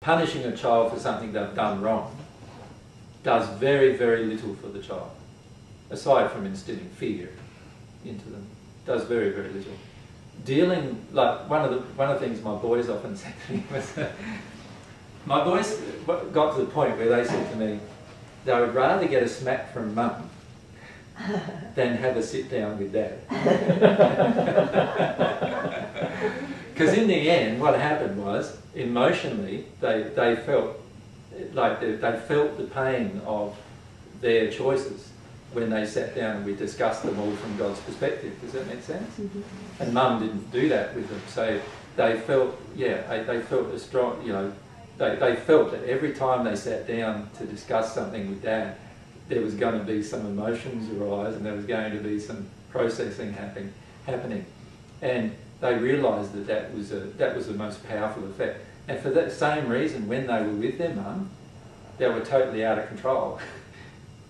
punishing a child for something they've done wrong does very, very little for the child, aside from instilling fear into them. Does very, very little. Dealing, like one of the things my boys often said to me was, my boys got to the point where they said to me, they would rather get a smack from mum than have a sit down with dad. Because in the end, what happened was, emotionally, they felt like they felt the pain of their choices when they sat down and we discussed them all from God's perspective. Does that make sense? Mm-hmm. And mum didn't do that with them, so they felt, yeah, they felt a strong, you know, they felt that every time they sat down to discuss something with dad, there was going to be some emotions arise and there was going to be some processing happening. And they realised that that was the most powerful effect. And for that same reason, when they were with their mum, they were totally out of control.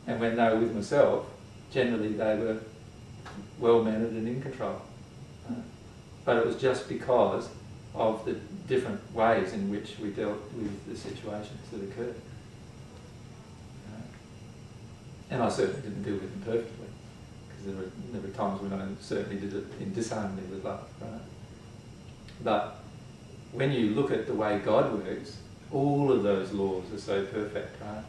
And when they were with myself, generally they were well-mannered and in control. But it was just because of the different ways in which we dealt with the situations that occurred. And I certainly didn't deal with them perfectly, because there were times when I certainly did it in disharmony with love, right? But when you look at the way God works, all of those laws are so perfect, right?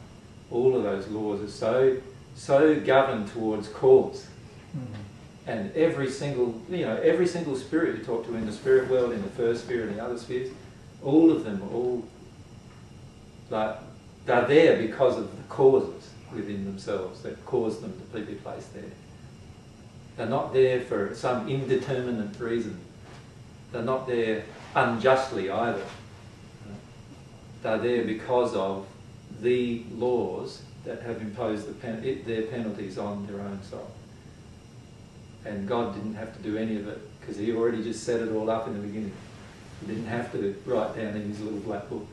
All of those laws are so governed towards cause. Mm-hmm. And every single spirit you talk to in the spirit world, in the first sphere and the other spheres, all of them are all like they're there because of the causes within themselves that cause them to be placed there. They're not there for some indeterminate reason. They're not there unjustly either. They're there because of the laws that have imposed their penalties on their own soul. And God didn't have to do any of it because He already just set it all up in the beginning. He didn't have to write down in His little black book.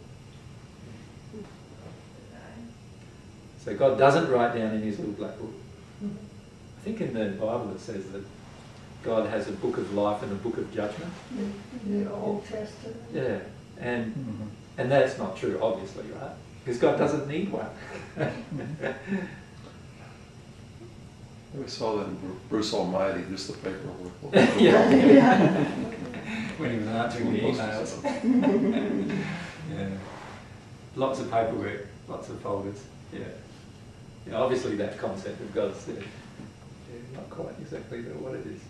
So God doesn't write down in His little black book. I think in the Bible it says that God has a book of life and a book of judgment. In the Old Testament. Yeah, and that's not true, obviously, right? Because God doesn't need one. We saw that in Bruce Almighty, just the paperwork. Yeah. When he was answering the emails. Yeah. Lots of paperwork, lots of folders. Yeah. Yeah, obviously that concept of God's there. Yeah, not quite exactly what it is.